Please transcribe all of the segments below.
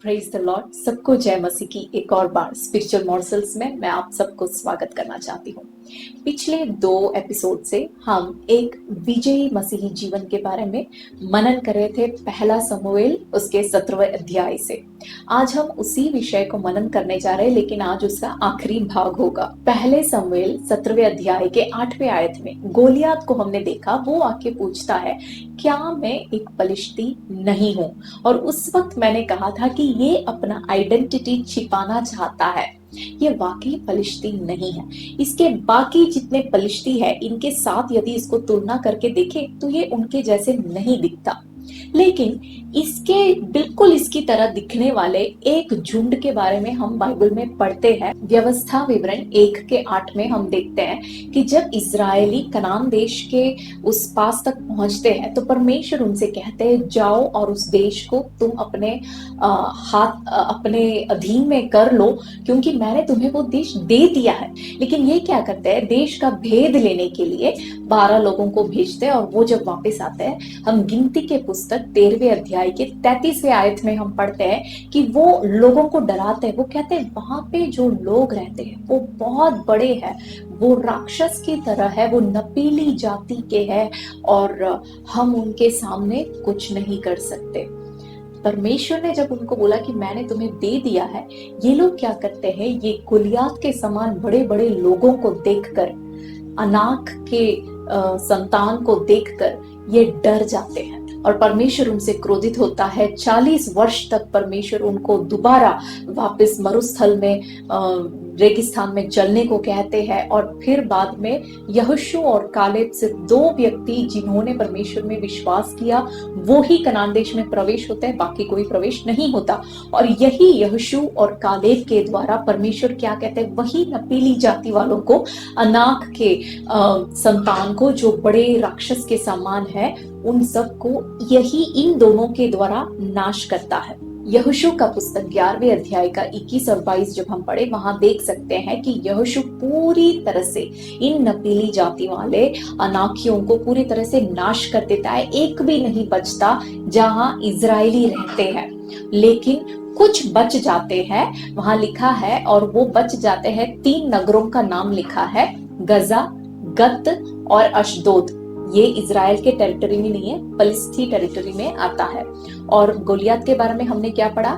Praise the Lord. सबको जय मसीह की एक और बार स्पिरिचुअल मॉर्सल्स में मैं आप सबको स्वागत करना चाहती हूँ। पिछले 2 एपिसोड से हम एक विजयी मसीही जीवन के बारे में मनन कर रहे थे, पहला शमूएल उसके 17वें अध्याय से। आज हम उसी विषय को मनन करने जा रहे हैं, लेकिन आज उसका आखिरी भाग होगा। पहले शमूएल 17वें अध्याय के 8वें आयत में गोलियत को हमने देखा। वो आके पूछता है, क्या मैं एक पलिश्ती नहीं हूँ? और उस वक्त मैंने कहा था कि ये अपना आइडेंटिटी छिपाना चाहता है। ये वाकई पलिश्ती नहीं है। इसके बाकी जितने पलिश्ती है, इनके साथ यदि इसको तुलना करके देखें तो ये उनके जैसे नहीं दिखता। लेकिन इसके बिल्कुल इसकी तरह दिखने वाले एक झुंड के बारे में हम बाइबल में पढ़ते हैं। व्यवस्था विवरण 1:8 में हम देखते हैं कि जब इजरायली कनान देश के उस पास तक पहुंचते हैं तो परमेश्वर उनसे कहते हैं, जाओ और उस देश को तुम अपने अपने अधीन में कर लो, क्योंकि मैंने तुम्हें वो देश दे दिया है। लेकिन ये क्या करते हैं, देश का भेद लेने के लिए 12 लोगों को भेजते हैं। और वो जब वापस आते हैं, हम गिनती के पुस्तक 13वें अध्याय के 33वें आयत में हम पढ़ते हैं कि वो लोगों को डराते हैं। वो कहते हैं, वहां पे जो लोग रहते हैं वो बहुत बड़े हैं, वो राक्षस की तरह है, वो नपीली जाति के हैं और हम उनके सामने कुछ नहीं कर सकते। परमेश्वर ने जब उनको बोला कि मैंने तुम्हें दे दिया है, ये लोग क्या करते हैं, ये गोलियत के समान बड़े बड़े लोगों को देखकर, अनाक के संतान को देखकर ये डर जाते हैं और परमेश्वर उनसे क्रोधित होता है। 40 वर्ष तक परमेश्वर उनको दोबारा वापस मरुस्थल में रेगिस्तान में चलने को कहते हैं। और फिर बाद में यहोशू और कालेब से 2 व्यक्ति जिन्होंने परमेश्वर में विश्वास किया, वो ही कनान देश में प्रवेश होते हैं, बाकी कोई प्रवेश नहीं होता। और यही यहोशू और कालेब के द्वारा परमेश्वर क्या कहते हैं, वही नपीली जाति वालों को, अनाक के संतान को, जो बड़े राक्षस के समान है, उन सबको यही इन दोनों के द्वारा नाश करता है। यहोशू का पुस्तक 11वें अध्याय का 21 और 22 जब हम पढ़े, वहां देख सकते हैं कि यहोशू पूरी तरह से इन नपीली जाति वाले अनाकियों को पूरी तरह से नाश कर देता है। एक भी नहीं बचता जहां इजरायली रहते हैं, लेकिन कुछ बच जाते हैं। वहां लिखा है, और वो बच जाते हैं, 3 नगरों का नाम लिखा है, गजा, गत और अशदोद। ये इजराइल के टेरिटरी में नहीं है, फलिस्ती टेरिटरी में आता है। और गोलियत के बारे में हमने क्या पढ़ा,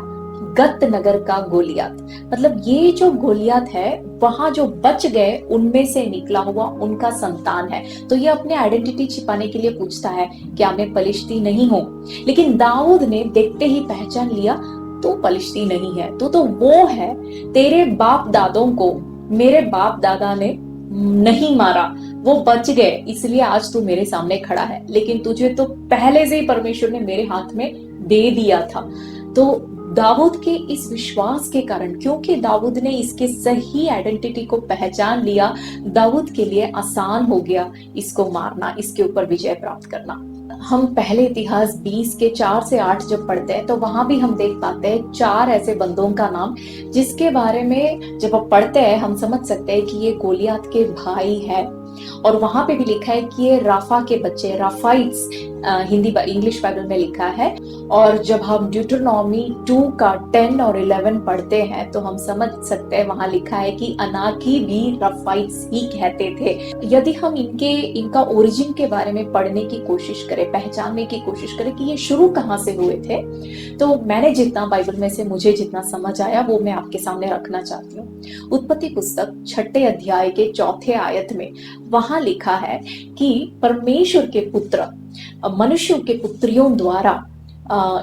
गत नगर का गोलियत, मतलब ये जो गोलियत है वहां जो बच गए उनमें से निकला हुआ उनका संतान है। तो ये अपने आइडेंटिटी छिपाने के लिए पूछता है, क्या मैं पलिश्ती नहीं हूं? लेकिन दाऊद ने देखते ही पहचान लिया, तो पलिश्ती नहीं है, तो वो है, तेरे बाप दादों को मेरे बाप दादा ने नहीं मारा, वो बच गए, इसलिए आज तू मेरे सामने खड़ा है। लेकिन तुझे तो पहले से ही परमेश्वर ने मेरे हाथ में दे दिया था। तो दाऊद के इस विश्वास के कारण, क्योंकि दाऊद ने इसके सही आइडेंटिटी को पहचान लिया, दाऊद के लिए आसान हो गया इसको मारना, इसके ऊपर विजय प्राप्त करना। हम पहले इतिहास 20 के 4 से 8 जब पढ़ते हैं तो वहां भी हम देख पाते हैं 4 ऐसे बंदों का नाम, जिसके बारे में जब हम पढ़ते हैं हम समझ सकते हैं कि ये गोलियत के भाई है। और वहां पे भी लिखा है कि ये राफा के बच्चे, राफाइट्स, हिंदी इंग्लिश बाइबल में लिखा है। और जब हम ड्यूटरनॉमी 2 का 10 और 11 पढ़ते हैं तो हम समझ सकते हैं, वहां लिखा है कि अनाकी भी राफाइट्स ही कहते थे। यदि हम इनका ओरिजिन के बारे में पढ़ने की कोशिश करें, पहचानने की कोशिश करें कि ये शुरू कहाँ से हुए थे, तो मैंने जितना बाइबल में से मुझे जितना समझ आया वो मैं आपके सामने रखना चाहती हूँ। उत्पत्ति पुस्तक 6 अध्याय के 4 आयत में वहां लिखा है कि परमेश्वर के पुत्र मनुष्यों के पुत्रियों द्वारा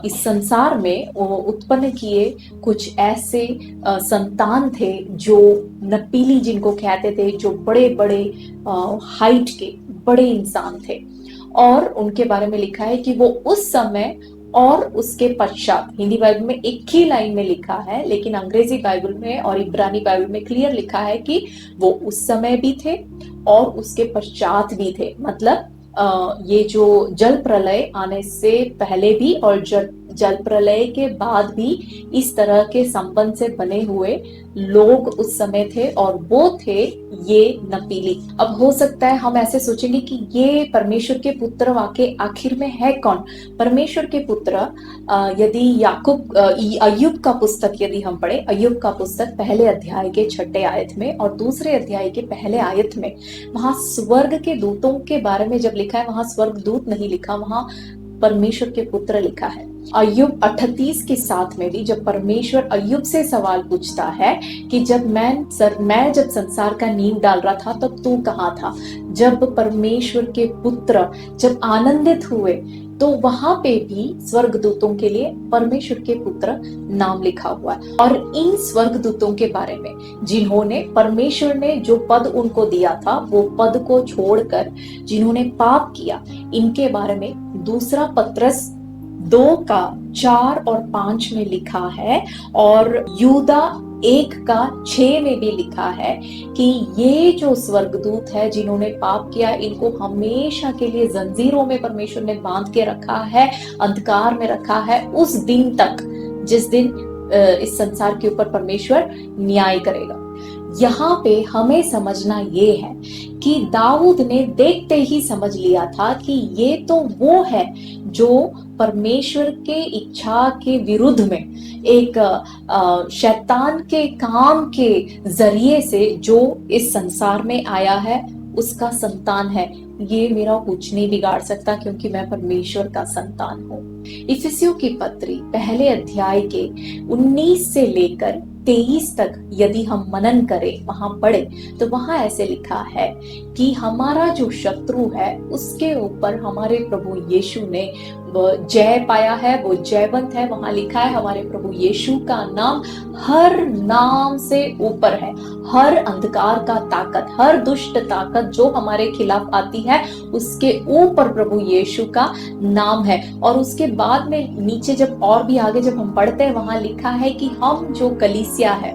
इस संसार में उत्पन्न किए कुछ ऐसे संतान थे जो नपीली, जिनको कहते थे, जो बड़े बड़े हाइट के बड़े इंसान थे। और उनके बारे में लिखा है कि वो उस समय और उसके पश्चात, हिंदी बाइबल में एक ही लाइन में लिखा है, लेकिन अंग्रेजी बाइबल में और इब्रानी बाइबल में क्लियर लिखा है कि वो उस समय भी थे और उसके पश्चात भी थे। मतलब ये जो जल प्रलय आने से पहले भी और जल प्रलय के बाद भी इस तरह के संबंध से बने हुए लोग उस समय थे, और वो थे ये नपीली। अब हो सकता है हम ऐसे सोचेंगे कि ये परमेश्वर के पुत्र वाकई आखिर में है कौन? परमेश्वर के पुत्र यदि अय्यूब का पुस्तक यदि हम पढ़े, अय्यूब का पुस्तक पहले अध्याय के 6 आयत में और दूसरे अध्याय के पहले आयत में, वहां स्वर्ग के दूतों के बारे में जब लिखा है, वहां स्वर्ग दूत नहीं लिखा, वहां परमेश्वर के पुत्र लिखा है। अय्यूब 38 के 7 में भी जब परमेश्वर अय्यूब से सवाल पूछता है कि जब मैं जब संसार का नींव डाल रहा था तब तू कहाँ था, जब परमेश्वर के पुत्र जब आनंदित हुए, तो वहां पे भी स्वर्गदूतों के लिए परमेश्वर के पुत्र नाम लिखा हुआ है। और इन स्वर्गदूतों के बारे में जिन्होंने परमेश्वर ने जो पद उनको दिया था वो पद को छोड़कर जिन्होंने पाप किया, इनके बारे में दूसरा पत्रस 2:4 और 5 में लिखा है, और यूदा 1:6 में भी लिखा है कि ये जो स्वर्गदूत है जिन्होंने पाप किया, इनको हमेशा के लिए जंजीरों में परमेश्वर ने बांध के रखा है, अंधकार में रखा है, उस दिन तक जिस दिन इस संसार के ऊपर परमेश्वर न्याय करेगा। यहाँ पे हमें समझना ये है कि दाऊद ने देखते ही समझ लिया था कि ये तो वो है जो परमेश्वर के इच्छा के विरुद्ध में एक शैतान के काम के जरिए से जो इस संसार में आया है, उसका संतान है। ये मेरा कुछ नहीं बिगाड़ सकता क्योंकि मैं परमेश्वर का संतान हूँ। इफिसियों की पत्री पहले अध्याय के 19 से लेकर 23 तक यदि हम मनन करें, वहां पढ़े, तो वहां ऐसे लिखा है कि हमारा जो शत्रु है उसके ऊपर हमारे प्रभु यीशु ने जय पाया है, वो जयवंत है। वहां लिखा है हमारे प्रभु यीशु का नाम हर नाम से ऊपर है। हर अंधकार का ताकत, हर दुष्ट ताकत जो हमारे खिलाफ आती है, उसके ऊपर प्रभु यीशु का नाम है। और उसके बाद में नीचे जब और भी आगे जब हम पढ़ते हैं, वहां लिखा है कि हम जो कलीसिया है,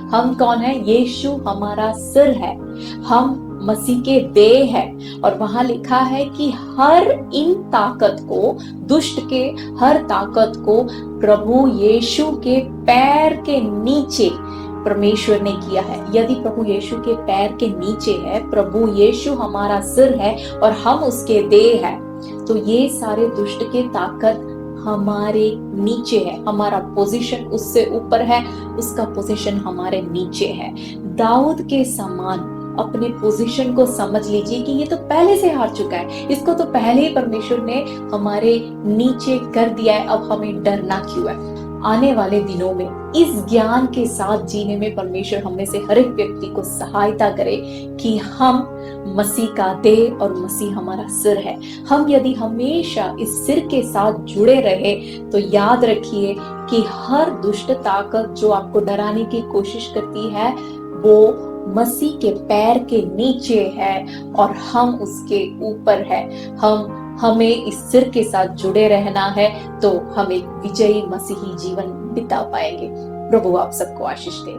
हम कौन है? यीशु हमारा सिर है, हम मसीह के देह है। और वहां लिखा है कि हर इन ताकत को, दुष्ट के हर ताकत को प्रभु यीशु के पैर के नीचे परमेश्वर ने किया है। यदि प्रभु यीशु के पैर के नीचे है, प्रभु यीशु हमारा सिर है और हम उसके देह है, तो ये सारे दुष्ट के ताकत हमारे नीचे है। हमारा पोजीशन उससे ऊपर है, उसका पोजीशन हमारे नीचे है। दाऊद के समान अपने पोजीशन को समझ लीजिए कि ये तो पहले से हार चुका है, इसको तो पहले ही परमेश्वर ने हमारे नीचे कर दिया है, अब हमें डरना क्यों है? आने वाले दिनों में इस ज्ञान के साथ जीने में परमेश्वर हम में से हर एक व्यक्ति को सहायता करे कि हम मसीह का देह और मसीह हमारा सिर है। हम यदि हमेशा इस सिर के साथ जुड़े रहे तो याद रखिए कि हर दुष्ट ताकत जो आपको डराने की कोशिश करती है, वो मसीह के पैर के नीचे है और हम उसके ऊपर है। हमें इस सिर के साथ जुड़े रहना है, तो हम एक विजयी मसीही जीवन बिता पाएंगे। प्रभु आप सबको आशीष दे।